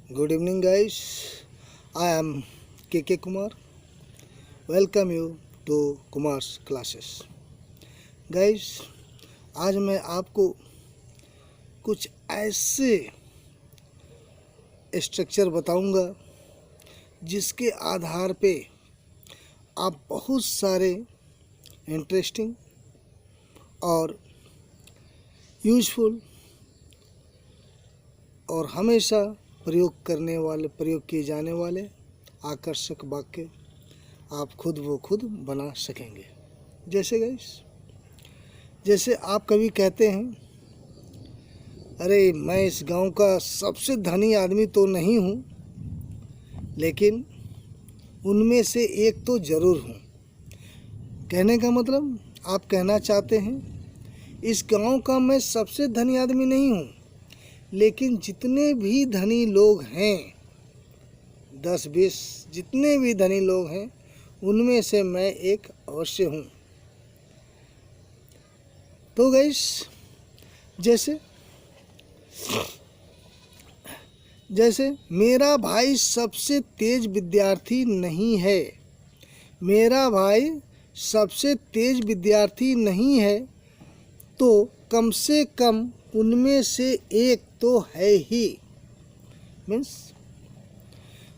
Good evening, guys. I am KK Kumar. Welcome you to Kumar's classes. Guys, आज मैं आपको कुछ ऐसे स्ट्रक्चर बताऊंगा जिसके आधार पे आप बहुत सारे इंटरेस्टिंग और यूजफुल और हमेशा प्रयोग किए जाने वाले आकर्षक वाक्य आप खुद ब खुद बना सकेंगे। जैसे आप कभी कहते हैं, अरे मैं इस गांव का सबसे धनी आदमी तो नहीं हूँ, लेकिन उनमें से एक तो ज़रूर हूँ। कहने का मतलब आप कहना चाहते हैं, इस गांव का मैं सबसे धनी आदमी नहीं हूँ, लेकिन जितने भी धनी लोग हैं, 10-20 जितने भी धनी लोग हैं, उनमें से मैं एक अवश्य हूँ। तो गाइस, जैसे मेरा भाई सबसे तेज विद्यार्थी नहीं है, मेरा भाई सबसे तेज विद्यार्थी नहीं है, तो कम से कम उनमें से एक तो है ही। मीन्स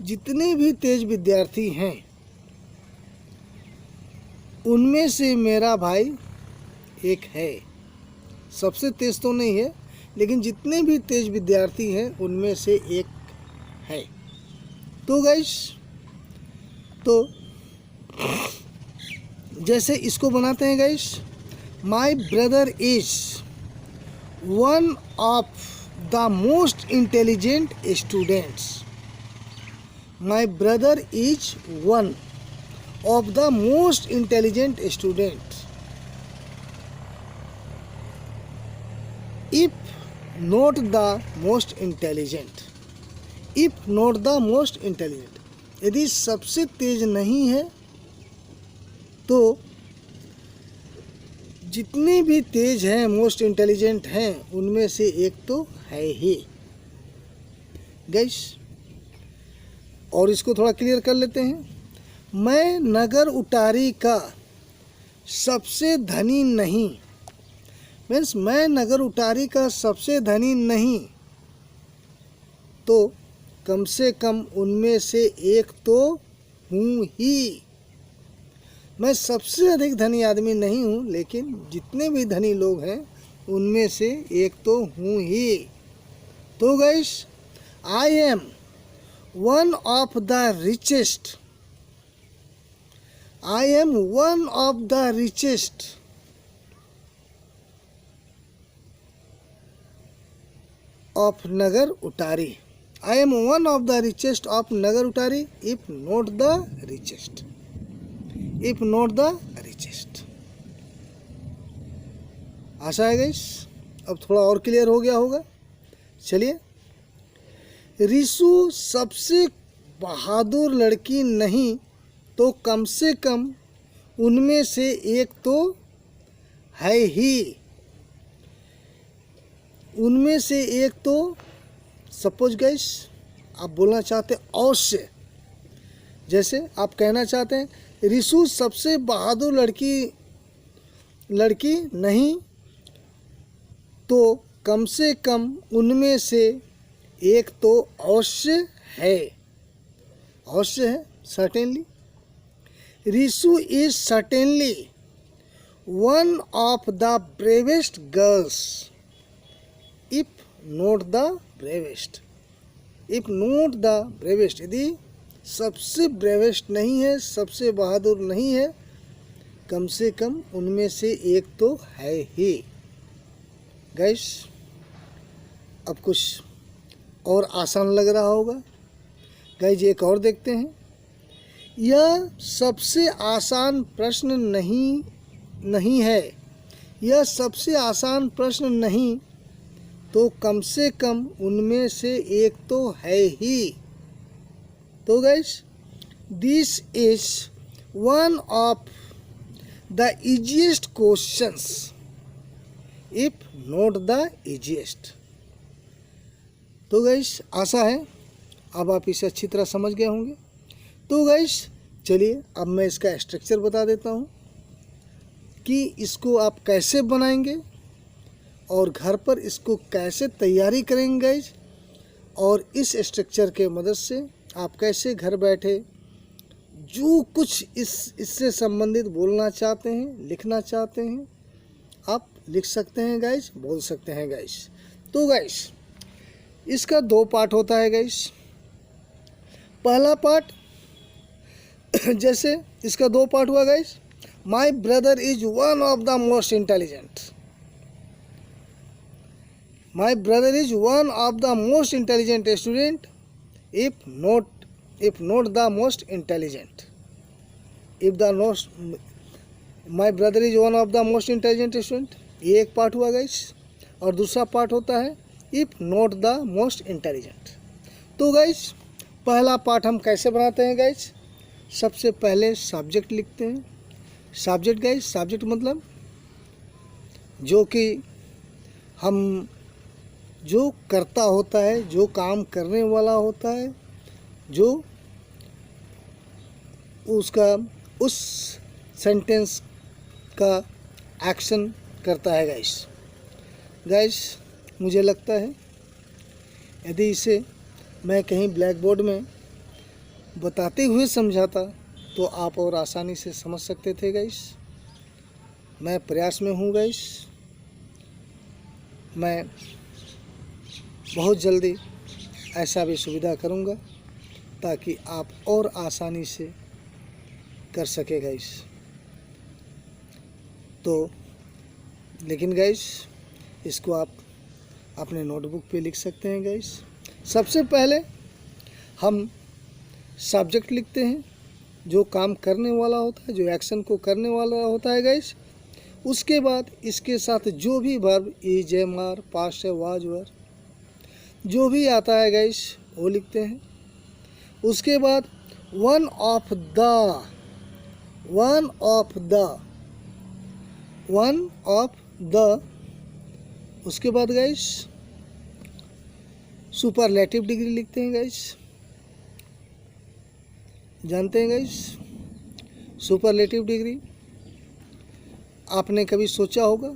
जितने भी तेज विद्यार्थी हैं, उनमें से मेरा भाई एक है। सबसे तेज तो नहीं है, लेकिन जितने भी तेज विद्यार्थी हैं, उनमें से एक है। तो गाइस, तो जैसे इसको बनाते हैं guys, my brother is one of the most intelligent students. My brother is one of the most intelligent students. If not the most intelligent. If not the most intelligent. यदि सबसे तेज नहीं है, तो जितने भी तेज हैं, मोस्ट इंटेलिजेंट हैं, उनमें से एक तो है ही। गाइस, और इसको थोड़ा क्लियर कर लेते हैं। मैं नगर उटारी का सबसे धनी नहीं, मीन्स मैं नगर उटारी का सबसे धनी नहीं, तो कम से कम उनमें से एक तो हूँ ही। मैं सबसे अधिक धनी आदमी नहीं हूँ, लेकिन जितने भी धनी लोग हैं, उनमें से एक तो हूँ ही। तो guys, I am one of the richest, I am one of the richest of Nagar Utari. I am one of the richest of Nagar Utari, if not the richest, if not the richest. आशा है गाइस, अब थोड़ा और क्लियर हो गया होगा। चलिए, रिशु सबसे बहादुर लड़की नहीं, तो कम से कम उनमें से एक तो है ही। उनमें से एक तो, सपोज गाइस आप बोलना चाहते अवश्य, जैसे आप कहना चाहते हैं रिशु सबसे बहादुर लड़की नहीं, तो कम से कम उनमें से एक तो अवश्य है। अवश्य है, certainly. Rishu is certainly one of the bravest girls, if not the bravest, if not the bravest. यदि सबसे ब्रेवेस्ट नहीं है, सबसे बहादुर नहीं है, कम से कम उनमें से एक तो है ही। गाइस, अब कुछ और आसान लग रहा होगा। गाइस, एक और देखते हैं। यह सबसे आसान प्रश्न नहीं है, यह सबसे आसान प्रश्न नहीं, तो कम से कम उनमें से एक तो है ही। तो guys, this is one of the easiest questions, if not the easiest. तो गाइस, आशा है अब आप इसे अच्छी तरह समझ गए होंगे। तो गाइस चलिए अब मैं इसका स्ट्रक्चर बता देता हूँ कि इसको आप कैसे बनाएंगे और घर पर इसको कैसे तैयारी करेंगे गाइस, और इस स्ट्रक्चर के मदद से आप कैसे घर बैठे जो कुछ इससे संबंधित बोलना चाहते हैं, लिखना चाहते हैं, आप लिख सकते हैं गाइस, बोल सकते हैं गाइस। तो गाइस इसका 2 पार्ट होता है गाइस। पहला पार्ट जैसे इसका 2 पार्ट हुआ guys, my brother is one of the most intelligent. My brother is one of the most intelligent student, if not the most intelligent. If the most my brother is one of the most intelligent student, ये एक part हुआ guys. और दूसरा part होता है if not the most intelligent. तो guys पहला part हम कैसे बनाते हैं गाइस, सबसे पहले सब्जेक्ट लिखते हैं। सब्जेक्ट गाइस, सब्जेक्ट मतलब जो कि हम जो करता होता है, जो काम करने वाला होता है, जो उसका उस सेंटेंस का एक्शन करता है गाइस। गाइस मुझे लगता है यदि इसे मैं कहीं ब्लैक बोर्ड में बताते हुए समझाता तो आप और आसानी से समझ सकते थे गाइस। मैं प्रयास में हूँ गाइस, मैं बहुत जल्दी ऐसा भी सुविधा करूँगा ताकि आप और आसानी से कर सके गाइस। तो लेकिन गाइस इसको आप अपने नोटबुक पे लिख सकते हैं गाइस। सबसे पहले हम सब्जेक्ट लिखते हैं, जो काम करने वाला होता है, जो एक्शन को करने वाला होता है गाइस। उसके बाद इसके साथ जो भी verb, is, am, are, past, was, were, जो भी आता है गाइस वो लिखते हैं। उसके बाद वन ऑफ द, उसके बाद गाइस सुपरलेटिव डिग्री लिखते हैं गाइस। जानते हैं गाइस सुपरलेटिव डिग्री, आपने कभी सोचा होगा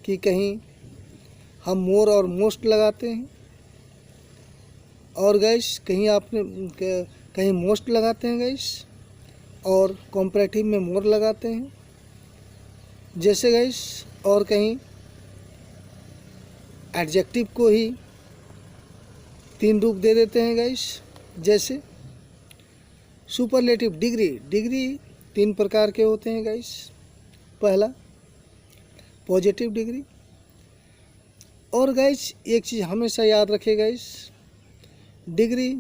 कि कहीं हम मोर और मोस्ट लगाते हैं, और गाइस कहीं मोस्ट लगाते हैं गाइस, और कॉम्परेटिव में मोर लगाते हैं जैसे गाइस, और कहीं एडजेक्टिव को ही 3 रूप दे देते हैं गाइस। जैसे सुपरलेटिव डिग्री 3 प्रकार के होते हैं गाइस। पहला पॉजिटिव डिग्री, और गाइस एक चीज़ हमेशा याद रखिए गाइस, डिग्री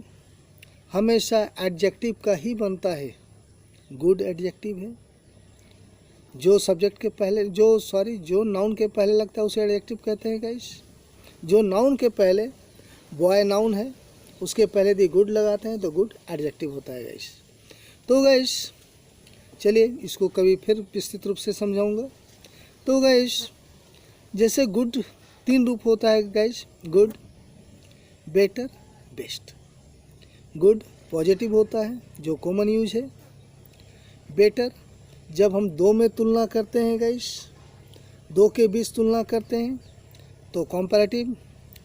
हमेशा एडजेक्टिव का ही बनता है। गुड एडजेक्टिव है, जो सब्जेक्ट के पहले जो नाउन के पहले लगता है उसे एडजेक्टिव कहते हैं गाइस। जो नाउन के पहले बॉय नाउन है उसके पहले यदि गुड लगाते हैं तो गुड एडजेक्टिव होता है गाइस। तो गाइस चलिए इसको कभी फिर विस्तृत रूप से समझाऊंगा। तो गाइस जैसे गुड 3 रूप होता है guys, good, better, best. Good positive होता है जो कॉमन यूज है। बेटर जब हम 2 में तुलना करते हैं गाइस, 2 के बीच तुलना करते हैं तो कंपैरेटिव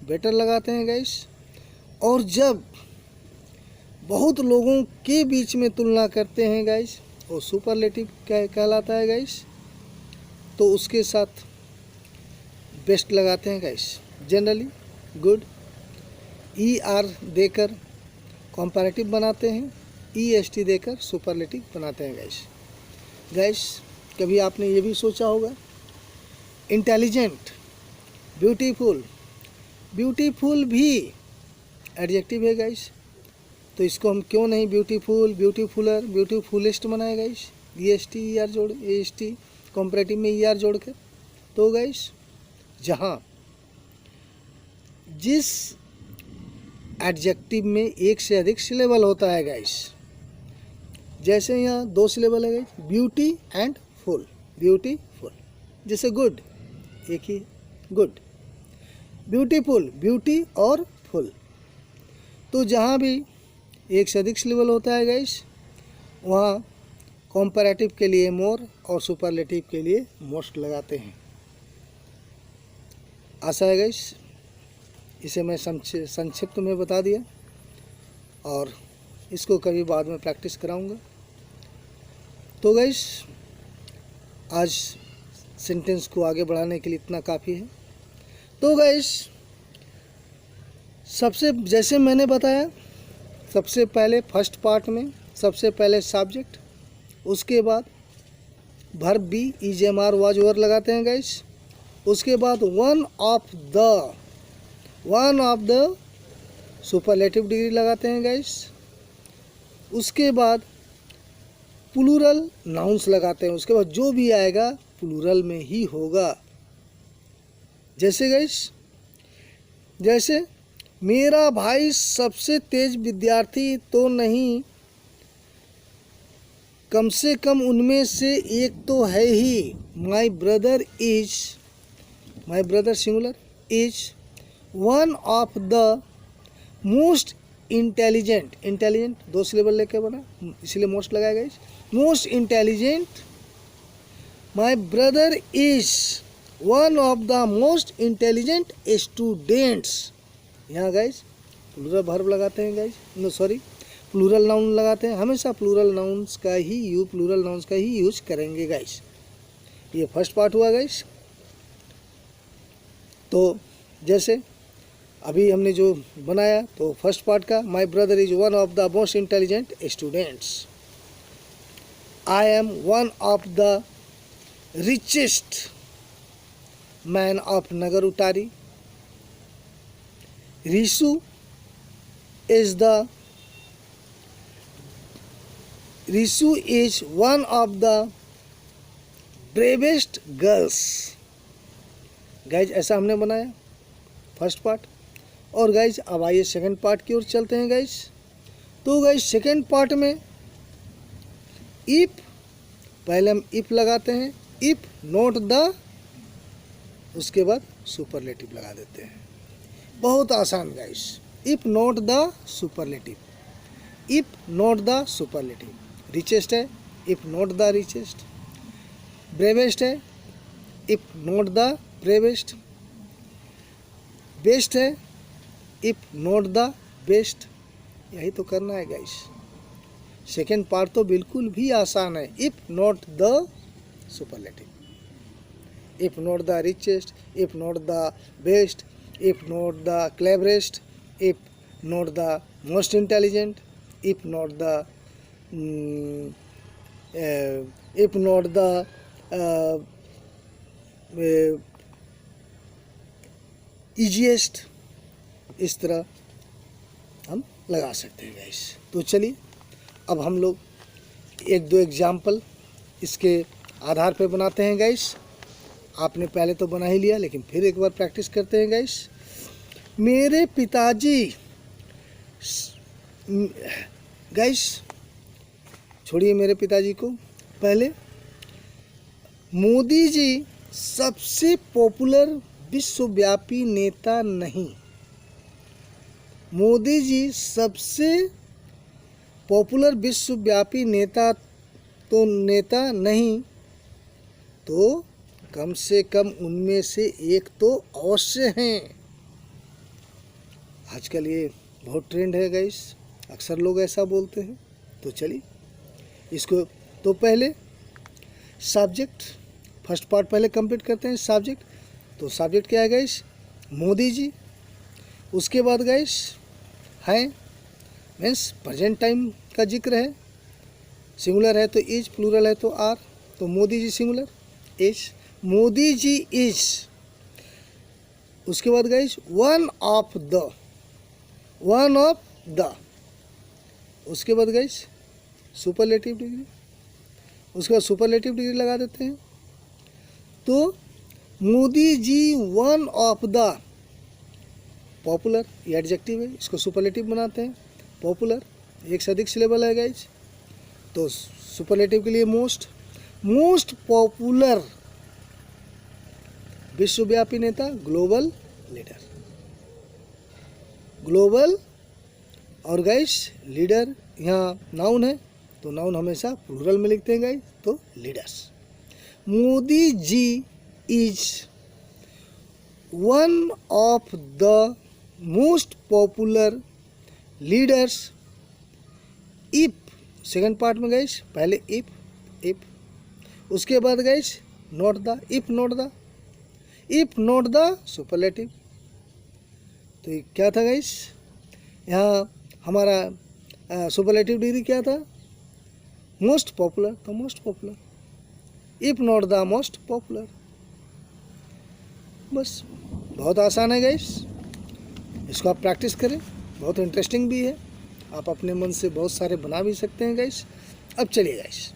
बेटर लगाते हैं गाइस। और जब बहुत लोगों के बीच में तुलना करते हैं गाइस वो सुपरलेटिव कहलाता है गाइस। तो उसके साथ बेस्ट लगाते हैं गाइस। जनरली गुड ER देकर कंपैरेटिव बनाते हैं, EST देकर सुपरलेटिव बनाते हैं गाइस। गाइस कभी आपने ये भी सोचा होगा इंटेलिजेंट, ब्यूटीफुल भी एडजेक्टिव है गाइस, तो इसको हम क्यों नहीं ब्यूटीफुल, ब्यूटीफुलर, ब्यूटीफुलेस्ट बनाए गाइस, EST ER जोड़, EST कंपैरेटिव में ER जोड़ कर। तो गाइस जहाँ जिस एडजेक्टिव में 1 से अधिक सिलेबल होता है गाइस, जैसे यहाँ 2 सिलेबल है guys, beauty and full, beautiful. जैसे गुड एक ही गुड, ब्यूटीफुल ब्यूटी और फुल। तो जहाँ भी एक से अधिक सिलेबल होता है गाइस, वहाँ कॉम्पैरेटिव के लिए मोर और सुपरलेटिव के लिए मोस्ट लगाते हैं। आशा है गाइस इसे मैं संक्षिप्त में बता दिया, और इसको कभी बाद में प्रैक्टिस कराऊंगा। तो गाइस आज सेंटेंस को आगे बढ़ाने के लिए इतना काफ़ी है। तो गाइस सबसे जैसे मैंने बताया, सबसे पहले फर्स्ट पार्ट में सबसे पहले सब्जेक्ट, उसके बाद verb be is am are was were लगाते हैं गाइस। उसके बाद one of the superlative degree लगाते हैं गाइस। उसके बाद प्लूरल नाउन्स लगाते हैं। उसके बाद जो भी आएगा प्लूरल में ही होगा। जैसे गाइस, जैसे मेरा भाई सबसे तेज विद्यार्थी तो नहीं, कम से कम उनमें से एक तो है ही। My brother singular is one of the most intelligent, intelligent दो सिलेबल लेके बना इसलिए मोस्ट लगाया गया। Most intelligent, my brother is one of the most intelligent students. यहाँ गाइज प्लूरल वर्ब लगाते हैं guys, no sorry plural noun लगाते हैं। हमेशा प्लूरल नाउन्स का ही यूज करेंगे गाइस। ये फर्स्ट पार्ट हुआ गाइस। तो जैसे अभी हमने जो बनाया, तो फर्स्ट पार्ट का my brother is one of the most intelligent students, I am one of the richest man of Nagar Utari, Rishu is one of the bravest girls. Guys ऐसा हमने बनाया फर्स्ट पार्ट। और गाइज अब आइए सेकंड पार्ट की ओर चलते हैं गाइज। तो गाइज सेकंड पार्ट में इफ, पहले हम इफ लगाते हैं, इफ नॉट द, उसके बाद सुपरलेटिव लगा देते हैं। बहुत आसान guys. If not the superlative, if not the superlative. Richest है, if not the richest. Bravest है, if not the bravest. Best है, इफ नॉट द बेस्ट। यही तो करना है गाइस। सेकेंड पार्ट तो बिल्कुल भी आसान है। If not the superlative, if not the richest, if not the best, if not the cleverest, if not the most intelligent, if not the easiest, इस तरह हम लगा सकते हैं गाइस। तो चलिए अब हम लोग एक दो एग्जाम्पल इसके आधार पे बनाते हैं गाइस। आपने पहले तो बना ही लिया, लेकिन फिर एक बार प्रैक्टिस करते हैं गाइस। मेरे पिताजी, गाइस छोड़िए मेरे पिताजी को, पहले मोदी जी सबसे पॉपुलर विश्वव्यापी नेता नहीं। मोदी जी सबसे पॉपुलर विश्वव्यापी नेता नहीं, तो कम से कम उनमें से एक तो अवश्य हैं। आजकल ये बहुत ट्रेंड है गाइस, अक्सर लोग ऐसा बोलते हैं। तो चलिए इसको, तो पहले सब्जेक्ट, फर्स्ट पार्ट पहले कंप्लीट करते हैं। सब्जेक्ट, तो सब्जेक्ट क्या है गाइस? मोदी जी। उसके बाद गाइस हैं, मीन्स प्रेजेंट टाइम का जिक्र है। सिंगुलर है तो इज, प्लूरल है तो आर। तो Modi ji singular, is, Modi ji is. उसके बाद guys one of the, one of the. उसके बाद गाइस सुपरलेटिव डिग्री, उसके बाद सुपरलेटिव डिग्री लगा देते हैं। तो मोदी जी वन ऑफ द, पॉपुलर, ये एडजेक्टिव है, इसको सुपरलेटिव बनाते हैं। पॉपुलर एक से अधिक सिलेबल है गाइस, तो सुपरलेटिव के लिए मोस्ट, मोस्ट पॉपुलर विश्वव्यापी नेता, ग्लोबल लीडर, ग्लोबल और गाइस लीडर यहाँ नाउन है, तो नाउन हमेशा प्लूरल में लिखते हैं गाइस, तो leaders. Modi ji is one of the most popular leaders if, second part में गाइस पहले इफ, उसके बाद guys not the, if not the superlative. तो ये क्या था गाइस, यहाँ हमारा सुपरलेटिव डिग्री क्या था, मोस्ट पॉपुलर, तो most popular, if not the most popular. बस बहुत आसान है गाइस, इसको आप प्रैक्टिस करें, बहुत इंटरेस्टिंग भी है, आप अपने मन से बहुत सारे बना भी सकते हैं गाइस। अब चलिए गाइस,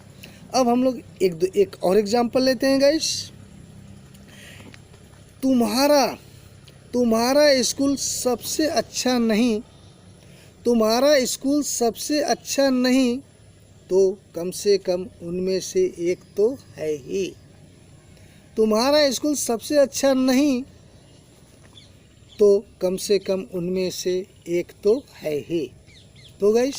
अब हम लोग एक और एग्जांपल लेते हैं गाइस। तुम्हारा स्कूल सबसे अच्छा नहीं, तुम्हारा स्कूल सबसे अच्छा नहीं, तो कम से कम उनमें से एक तो है ही। तुम्हारा स्कूल सबसे अच्छा नहीं, तो कम से कम उनमें से एक तो है ही। तो गाइस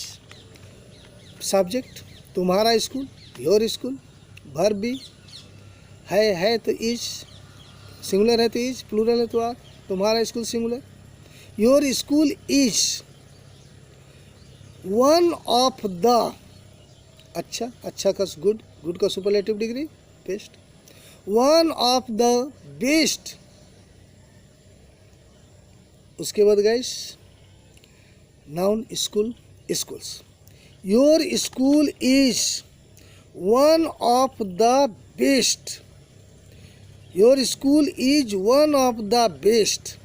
सब्जेक्ट तुम्हारा स्कूल, योर स्कूल, वर्ब भी है तो इज, सिंगुलर है तो इज, प्लूरल है तो आर। तुम्हारा school singular, your school is one of the, अच्छा का गुड का superlative degree best, one of the best. उसके बाद guys noun school, schools, your school is one of the best, your school is one of the best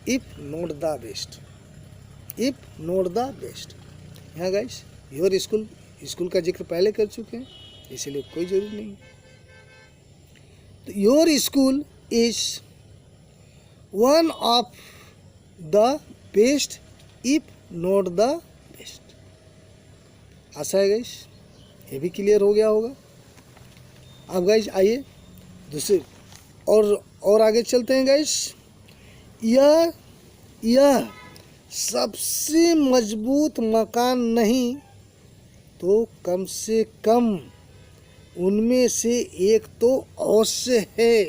if not the best, if not the best. यहाँ guys your school का जिक्र पहले कर चुके हैं, इसलिए कोई जरूरी नहीं। तो your school is one of the best if not the best. आशा है गाइस ये भी क्लियर हो गया होगा। अब गाइस आइए दूसरे और आगे चलते हैं गाइस। यह सबसे मजबूत मकान नहीं, तो कम से कम उनमें से एक तो अवश्य है।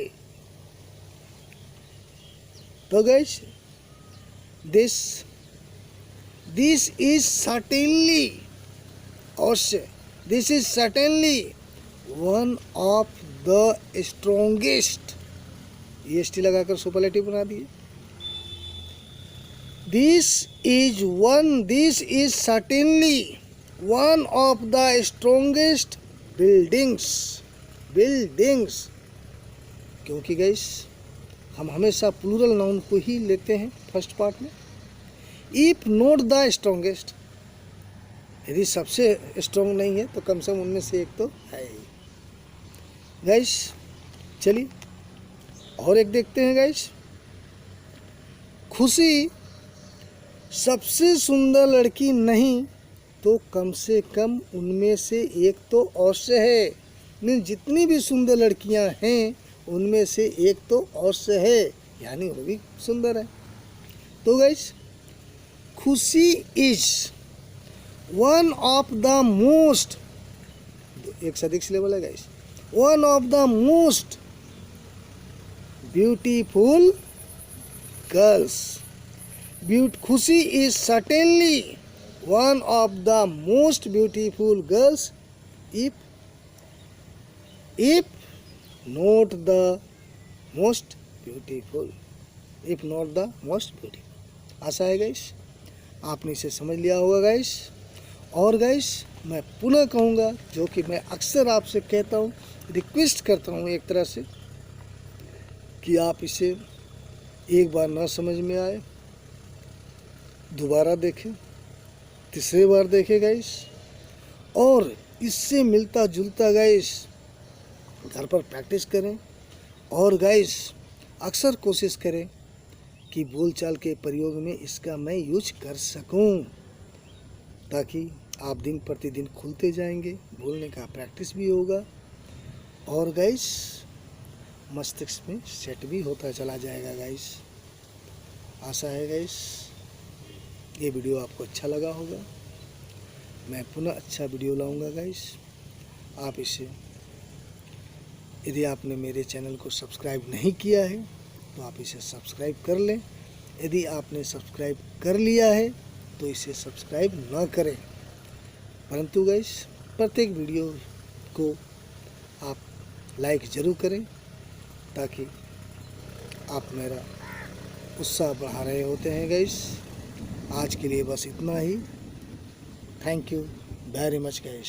तो गाइस दिस इज सर्टेनली, अवश्य, this is certainly one of the strongest, EST लगाकर सुपरलेटिव बना दिए। This is certainly one of the strongest buildings, क्योंकि गाइस हम हमेशा प्लूरल नाउन को ही लेते हैं फर्स्ट पार्ट में। इफ नॉट द स्ट्रॉन्गेस्ट, यदि सबसे स्ट्रॉन्ग नहीं है तो कम से कम उनमें से एक तो है ही। गाइस चलिए और एक देखते हैं गाइस। खुशी सबसे सुंदर लड़की नहीं, तो कम से कम उनमें से एक तो अवश्य है। मीन जितनी भी सुंदर लड़कियां हैं उनमें से एक तो अवश्य है, यानी वो भी सुंदर है। तो guys Khushi is one of the most, एक से अधिक सिलेबल है guys, one of the most beautiful girls. Khushi is certainly one of the most beautiful girls if not the most beautiful, if not the most beautiful. आशा है guys आपने इसे समझ लिया होगा गाइस। और गाइस मैं पुनः कहूँगा, जो कि मैं अक्सर आपसे कहता हूँ, रिक्वेस्ट करता हूँ एक तरह से, कि आप इसे एक बार ना समझ में आए दोबारा देखें, तीसरी बार देखें गाइस, और इससे मिलता जुलता गाइस घर पर प्रैक्टिस करें। और गाइस अक्सर कोशिश करें कि बोलचाल के प्रयोग में इसका मैं यूज कर सकूं, ताकि आप दिन प्रतिदिन खुलते जाएंगे, बोलने का प्रैक्टिस भी होगा और गाइस मस्तिष्क में सेट भी होता चला जाएगा गाइस। आशा है गाइस ये वीडियो आपको अच्छा लगा होगा। मैं पुनः अच्छा वीडियो लाऊंगा गाइस। आप इसे, यदि आपने मेरे चैनल को सब्सक्राइब नहीं किया है तो आप इसे सब्सक्राइब कर लें। यदि आपने सब्सक्राइब कर लिया है तो इसे सब्सक्राइब ना करें, परंतु गाइस प्रत्येक वीडियो को आप लाइक ज़रूर करें, ताकि आप मेरा उत्साह बढ़ा रहे होते हैं गाइस। आज के लिए बस इतना ही। Thank you very much guys.